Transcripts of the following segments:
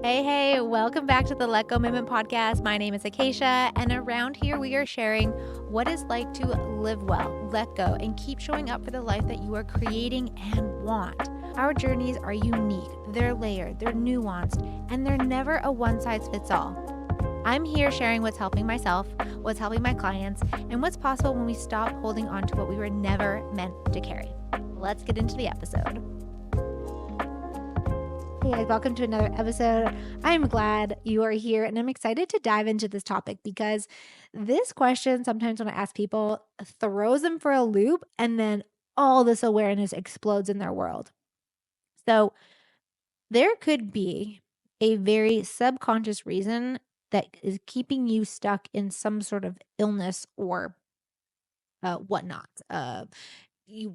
Hey, welcome back to the Let Go Movement podcast. My name is Acacia, and around here we are sharing what it's like to live well, let go, and keep showing up for the life that you are creating and want. Our journeys are unique, they're layered, they're nuanced, and they're never a one size fits all. I'm here sharing what's helping myself, what's helping my clients, and what's possible when we stop holding on to what we were never meant to carry. Let's get into the episode. Hey guys, welcome to another episode. I'm glad you are here and I'm excited to dive into this topic because this question, sometimes when I ask people, throws them for a loop and then all this awareness explodes in their world. So there could be a very subconscious reason that is keeping you stuck in some sort of illness or whatnot.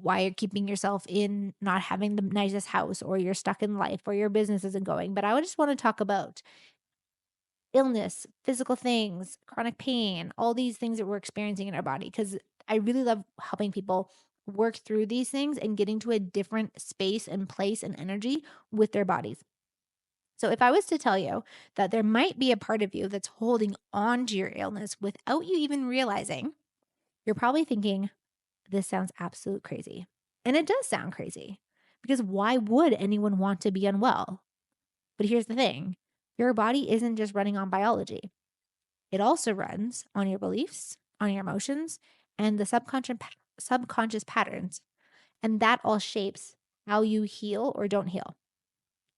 Why you're keeping yourself in not having the nicest house, or you're stuck in life, or your business isn't going. But I would just want to talk about illness, physical things, chronic pain, all these things that we're experiencing in our body, because I really love helping people work through these things and getting to a different space and place and energy with their bodies. So if I was to tell you that there might be a part of you that's holding on to your illness without you even realizing, you're probably thinking, this sounds absolute crazy. And it does sound crazy because why would anyone want to be unwell? But here's the thing, your body isn't just running on biology, it also runs on your beliefs, on your emotions, and the subconscious patterns. And that all shapes how you heal or don't heal.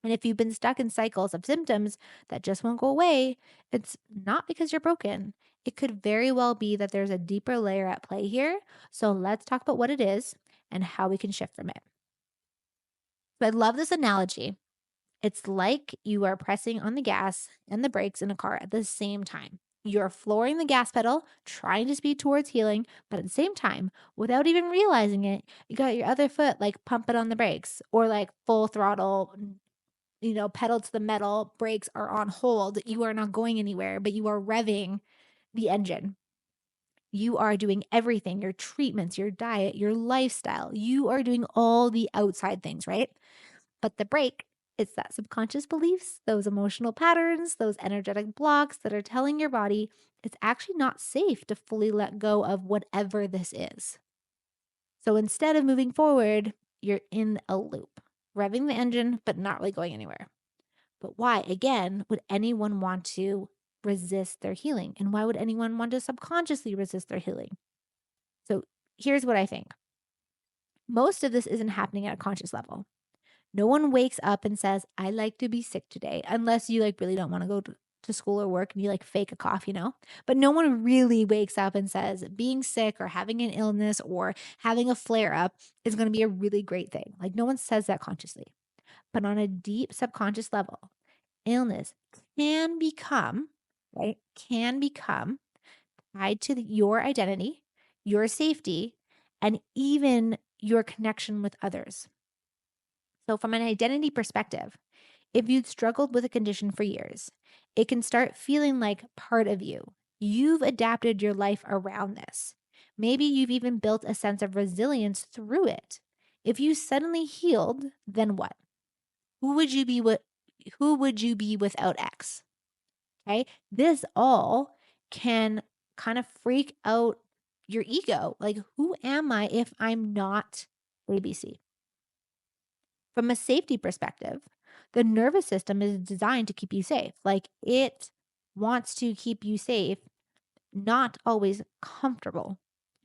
And if you've been stuck in cycles of symptoms that just won't go away, it's not because you're broken. It could very well be that there's a deeper layer at play here. So let's talk about what it is and how we can shift from it. So I love this analogy. It's like you are pressing on the gas and the brakes in a car at the same time. You're flooring the gas pedal, trying to speed towards healing, but at the same time, without even realizing it, you got your other foot like pumping on the brakes or like full throttle, pedal to the metal, brakes are on hold. You are not going anywhere, but you are revving the engine. You are doing everything, your treatments, your diet, your lifestyle. You are doing all the outside things, right? But the brake, it's that subconscious beliefs, those emotional patterns, those energetic blocks that are telling your body it's actually not safe to fully let go of whatever this is. So instead of moving forward, you're in a loop, revving the engine, but not really going anywhere. But why, again, would anyone want to resist their healing? And why would anyone want to subconsciously resist their healing? So here's what I think. Most of this isn't happening at a conscious level. No one wakes up and says, I like to be sick today, unless you like really don't want to go to school or work and you like fake a cough, But no one really wakes up and says being sick or having an illness or having a flare up is going to be a really great thing. Like no one says that consciously. But on a deep subconscious level, illness can become, right? Can become tied to your identity, your safety, and even your connection with others. So, from an identity perspective, if you'd struggled with a condition for years, it can start feeling like part of you. You've adapted your life around this. Maybe you've even built a sense of resilience through it. If you suddenly healed, then what? Who would you be with? Who would you be without X? Okay. This all can kind of freak out your ego. Like, who am I if I'm not ABC? From a safety perspective, the nervous system is designed to keep you safe. Like, it wants to keep you safe, not always comfortable.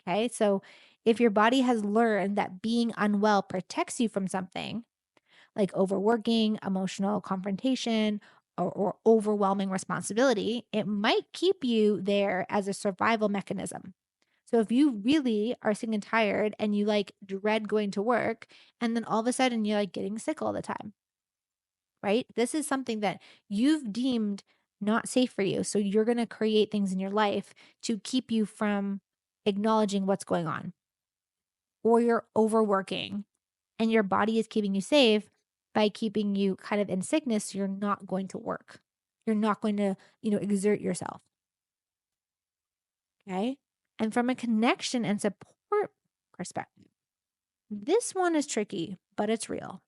Okay. So, if your body has learned that being unwell protects you from something, like overworking, emotional confrontation, or overwhelming responsibility, it might keep you there as a survival mechanism. So if you really are sick and tired and you like dread going to work, and then all of a sudden you're like getting sick all the time, right? This is something that you've deemed not safe for you. So you're going to create things in your life to keep you from acknowledging what's going on, or you're overworking and your body is keeping you safe by keeping you kind of in sickness. So you're not going to work. You're not going to, exert yourself. Okay. And from a connection and support perspective, this one is tricky, but it's real.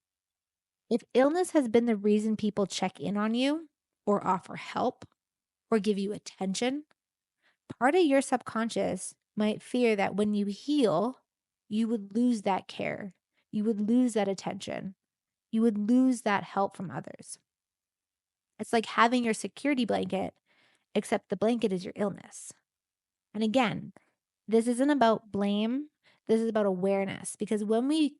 If illness has been the reason people check in on you, or offer help or give you attention, part of your subconscious might fear that when you heal, you would lose that care, you would lose that attention, you would lose that help from others. It's like having your security blanket, except the blanket is your illness. And again, this isn't about blame. This is about awareness, because when we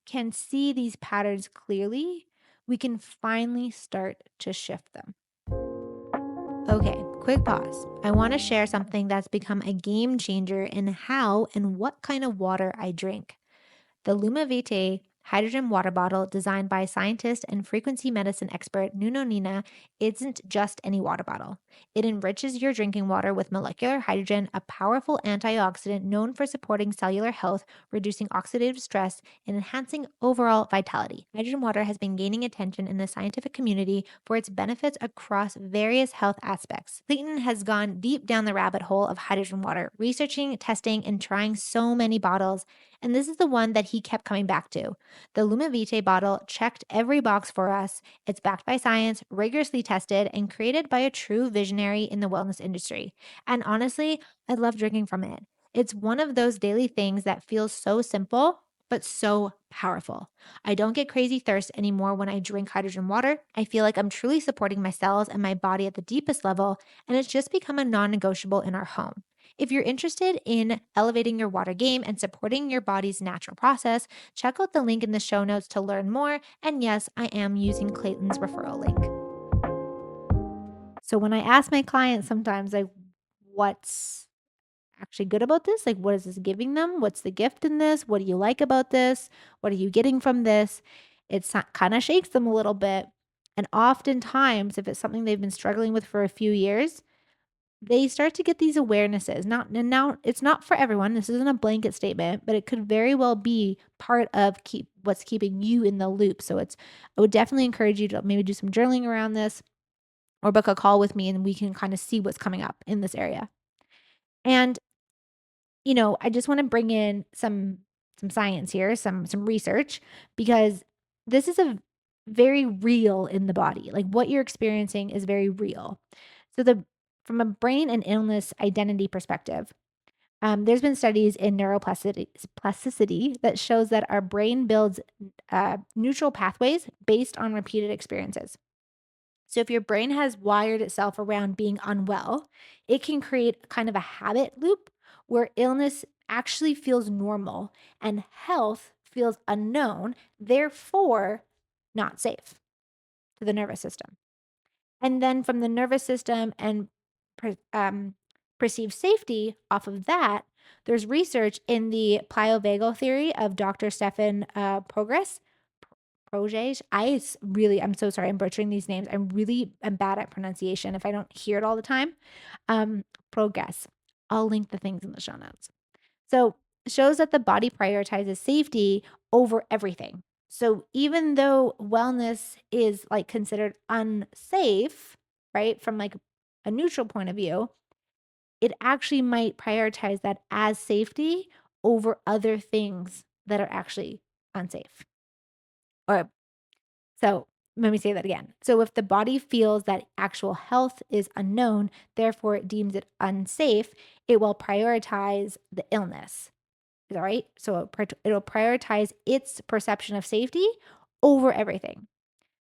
can see these patterns clearly, we can finally start to shift them. Okay, quick pause. I want to share something that's become a game changer in how and what kind of water I drink. The Lumivitae hydrogen water bottle, designed by scientist and frequency medicine expert Nuno Nina, isn't just any water bottle. It enriches your drinking water with molecular hydrogen, a powerful antioxidant known for supporting cellular health, reducing oxidative stress, and enhancing overall vitality. Hydrogen water has been gaining attention in the scientific community for its benefits across various health aspects. Clayton has gone deep down the rabbit hole of hydrogen water, researching, testing, and trying so many bottles, and this is the one that he kept coming back to. The Lumivitae bottle checked every box for us. It's backed by science, rigorously tested, and created by a true visionary in the wellness industry. And honestly, I love drinking from it. It's one of those daily things that feels so simple, but so powerful. I don't get crazy thirst anymore when I drink hydrogen water. I feel like I'm truly supporting my cells and my body at the deepest level, and it's just become a non negotiable in our home. If you're interested in elevating your water game and supporting your body's natural process, check out the link in the show notes to learn more. And yes, I am using Clayton's referral link. So when I ask my clients sometimes, like, what's actually good about this? Like, what is this giving them? What's the gift in this? What do you like about this? What are you getting from this? It kind of shakes them a little bit. And oftentimes, if it's something they've been struggling with for a few years, they start to get these awarenesses. Now it's not for everyone. This isn't a blanket statement, but it could very well be part of what's keeping you in the loop. So I would definitely encourage you to maybe do some journaling around this or book a call with me and we can kind of see what's coming up in this area. And I just want to bring in some science here, some research, because this is a very real in the body. Like what you're experiencing is very real. So from a brain and illness identity perspective, there's been studies in neuroplasticity that shows that our brain builds neutral pathways based on repeated experiences. So if your brain has wired itself around being unwell, it can create kind of a habit loop where illness actually feels normal and health feels unknown, therefore not safe to the nervous system. And then from the nervous system and perceived safety off of that, there's research in the pliovagal theory of Dr. Stefan Proges. I'm so sorry, I'm butchering these names. I'm bad at pronunciation if I don't hear it all the time. Progress. I'll link the things in the show notes. So shows that the body prioritizes safety over everything. So even though wellness is like considered unsafe, right, from like a neutral point of view, it actually might prioritize that as safety over other things that are actually unsafe. Or so let me say that again. So if the body feels that actual health is unknown, therefore it deems it unsafe, it will prioritize the illness. Is that right? So it'll prioritize its perception of safety over everything.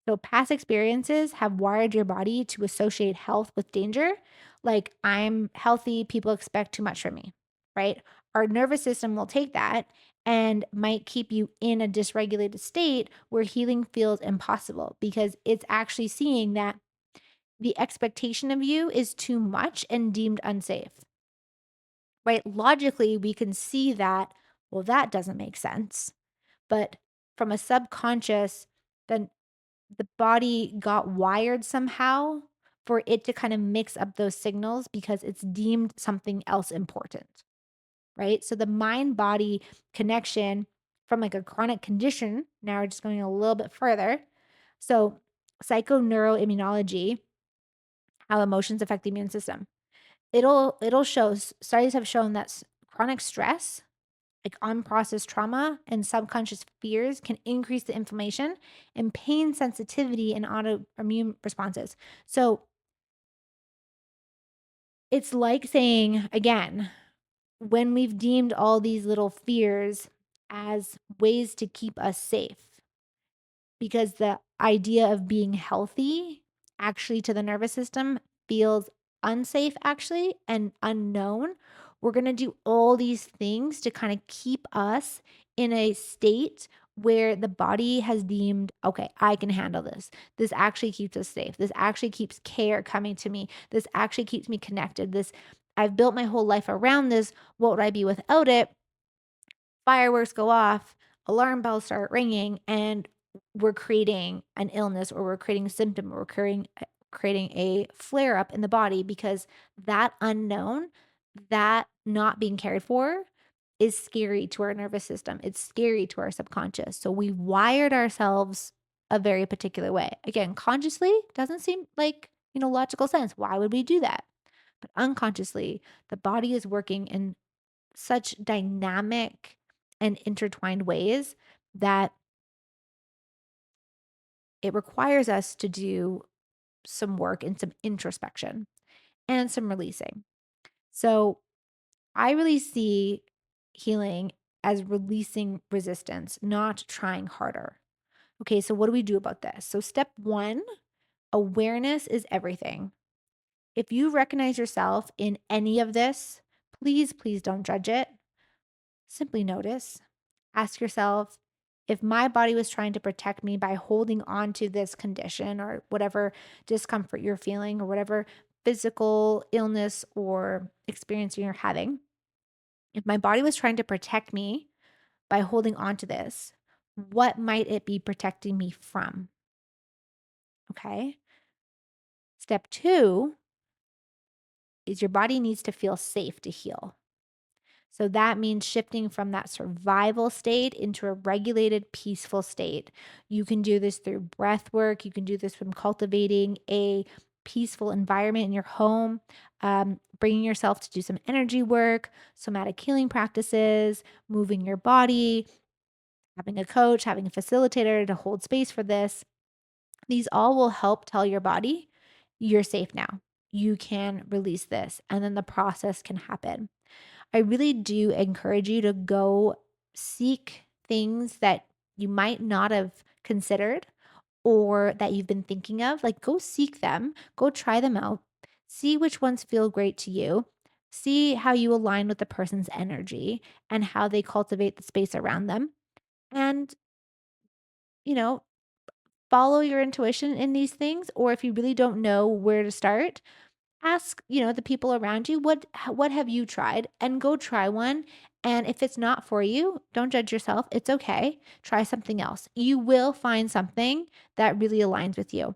So past experiences have wired your body to associate health with danger. Like, I'm healthy, people expect too much from me, right? Our nervous system will take that and might keep you in a dysregulated state where healing feels impossible because it's actually seeing that the expectation of you is too much and deemed unsafe, right? Logically, we can see that, well, that doesn't make sense. But from a subconscious, then the body got wired somehow for it to kind of mix up those signals because it's deemed something else important, right? So the mind body connection from like a chronic condition, now we're just going a little bit further. So psychoneuroimmunology, how emotions affect the immune system. It'll show, studies have shown that chronic stress like unprocessed trauma and subconscious fears can increase the inflammation and pain sensitivity and autoimmune responses. So it's like saying, again, when we've deemed all these little fears as ways to keep us safe, because the idea of being healthy actually to the nervous system feels unsafe actually and unknown. We're going to do all these things to kind of keep us in a state where the body has deemed, okay, I can handle this. This actually keeps us safe. This actually keeps care coming to me. This actually keeps me connected. This I've built my whole life around this. What would I be without it? Fireworks go off, alarm bells start ringing, and we're creating an illness or we're creating a symptom or we're creating a flare up in the body because that unknown, that not being cared for is scary to our nervous system. It's scary to our subconscious. So we wired ourselves a very particular way. Again, consciously doesn't seem like, logical sense. Why would we do that? But unconsciously, the body is working in such dynamic and intertwined ways that it requires us to do some work and some introspection and some releasing. So I really see healing as releasing resistance, not trying harder. Okay, so what do we do about this? So, step one, awareness is everything. If you recognize yourself in any of this, please, please don't judge it. Simply notice. Ask yourself, if my body was trying to protect me by holding on to this condition or whatever discomfort you're feeling or whatever physical illness or experience you're having, if my body was trying to protect me by holding on to this, what might it be protecting me from? Okay. Step two is your body needs to feel safe to heal. So that means shifting from that survival state into a regulated, peaceful state. You can do this through breath work. You can do this from cultivating a peaceful environment in your home, bringing yourself to do some energy work, somatic healing practices, moving your body, having a coach, having a facilitator to hold space for this. These all will help tell your body you're safe now. You can release this, and then the process can happen. I really do encourage you to go seek things that you might not have considered or that you've been thinking of. Like, go seek them, go try them out, see which ones feel great to you, see how you align with the person's energy and how they cultivate the space around them. And, you know, follow your intuition in these things. Or if you really don't know where to start, ask, the people around you, what have you tried? And go try one. And if it's not for you, don't judge yourself. It's okay. Try something else. You will find something that really aligns with you.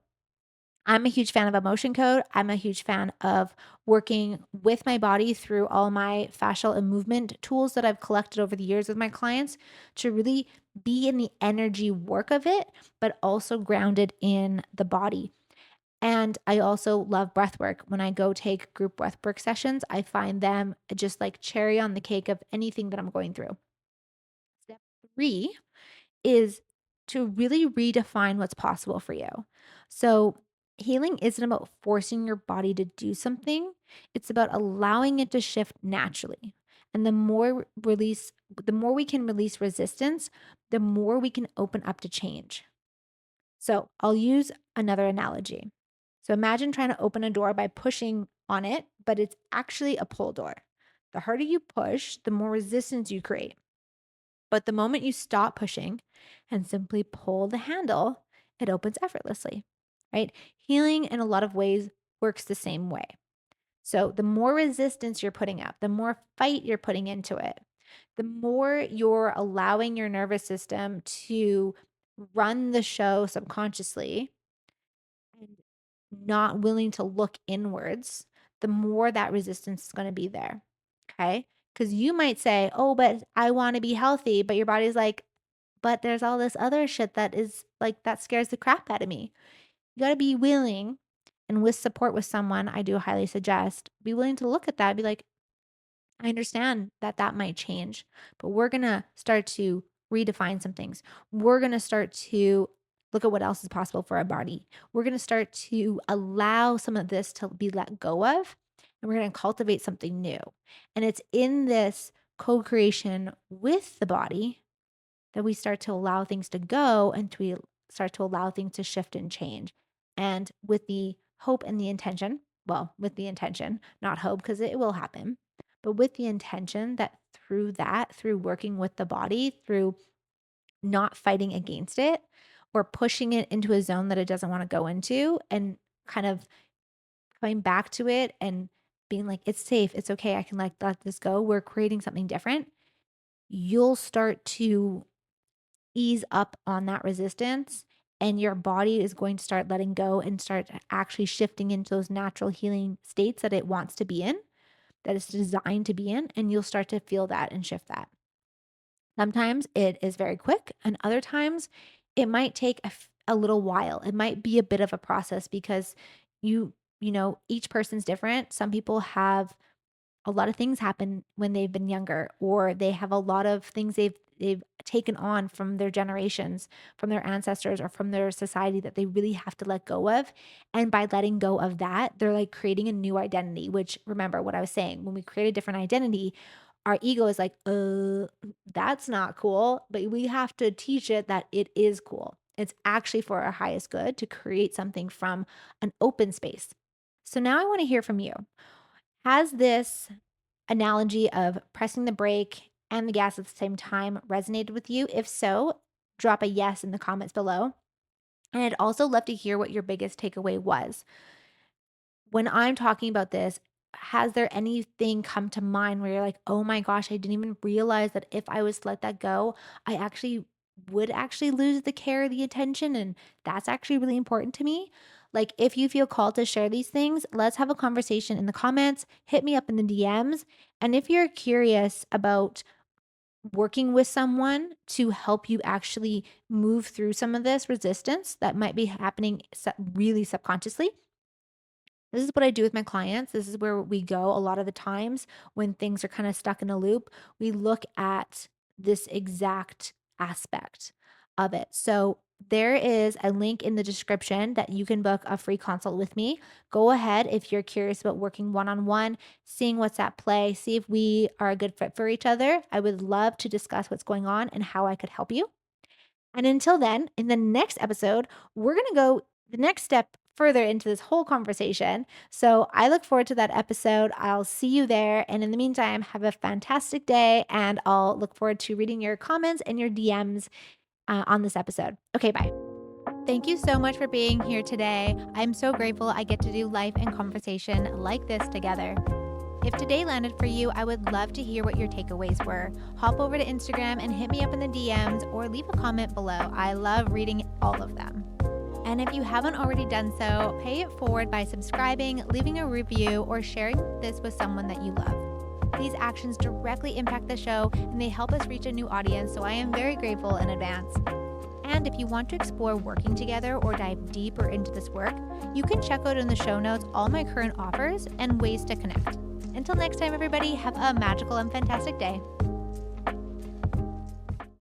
I'm a huge fan of emotion code. I'm a huge fan of working with my body through all my fascial and movement tools that I've collected over the years with my clients to really be in the energy work of it, but also grounded in the body. And I also love breath work. When I go take group breath work sessions, I find them just like cherry on the cake of anything that I'm going through. Step three is to really redefine what's possible for you. So, healing isn't about forcing your body to do something, it's about allowing it to shift naturally. And the more we can release resistance, the more we can open up to change. So, I'll use another analogy. So, imagine trying to open a door by pushing on it, but it's actually a pull door. The harder you push, the more resistance you create. But the moment you stop pushing and simply pull the handle, it opens effortlessly, right? Healing in a lot of ways works the same way. So the more resistance you're putting up, the more fight you're putting into it, the more you're allowing your nervous system to run the show subconsciously and not willing to look inwards, the more that resistance is going to be there. Okay. Because you might say, oh, but I want to be healthy. But your body's like, but there's all this other shit that is like, that scares the crap out of me. You got to be willing, and with support with someone, I do highly suggest, be willing to look at that, be like, I understand that that might change, but we're going to start to redefine some things. We're going to start to look at what else is possible for our body. We're going to start to allow some of this to be let go of, and we're going to cultivate something new. And it's in this co creation with the body that we start to allow things to go and we start to allow things to shift and change. And with the hope and the intention, well, with the intention, not hope, because it will happen, but with the intention that, through working with the body, through not fighting against it or pushing it into a zone that it doesn't want to go into and kind of coming back to it and being like, it's safe, it's okay, I can let this go. We're creating something different. You'll start to ease up on that resistance and your body is going to start letting go and start actually shifting into those natural healing states that it wants to be in, that it's designed to be in, and you'll start to feel that and shift that. Sometimes it is very quick, and other times it might take a little while. It might be a bit of a process because each person's different. Some people have a lot of things happen when they've been younger, or they have a lot of things they've taken on from their generations, from their ancestors, or from their society that they really have to let go of. And by letting go of that, they're like creating a new identity, which, remember what I was saying, when we create a different identity, our ego is like, that's not cool. But we have to teach it that it is cool. It's actually for our highest good to create something from an open space. So now I want to hear from you. Has this analogy of pressing the brake and the gas at the same time resonated with you? If so, drop a yes in the comments below. And I'd also love to hear what your biggest takeaway was. When I'm talking about this, has there anything come to mind where you're like, oh my gosh, I didn't even realize that if I was to let that go, I actually would actually lose the care, the attention, and that's actually really important to me? Like, if you feel called to share these things, let's have a conversation in the comments, hit me up in the DMs. And if you're curious about working with someone to help you actually move through some of this resistance that might be happening really subconsciously, this is what I do with my clients. This is where we go a lot of the times when things are kind of stuck in a loop. We look at this exact aspect of it. So there is a link in the description that you can book a free consult with me. Go ahead if you're curious about working one-on-one, seeing what's at play, see if we are a good fit for each other. I would love to discuss what's going on and how I could help you. And until then, in the next episode, we're going to go the next step further into this whole conversation. So I look forward to that episode. I'll see you there. And in the meantime, have a fantastic day. And I'll look forward to reading your comments and your DMs on this episode. Okay, bye. Thank you so much for being here today. I'm so grateful I get to do life and conversation like this together. If today landed for you, I would love to hear what your takeaways were. Hop over to Instagram and hit me up in the DMs or leave a comment below. I love reading all of them. And if you haven't already done so, pay it forward by subscribing, leaving a review, or sharing this with someone that you love. These actions directly impact the show and they help us reach a new audience, so I am very grateful in advance. And if you want to explore working together or dive deeper into this work, you can check out in the show notes all my current offers and ways to connect. Until next time, everybody, have a magical and fantastic day.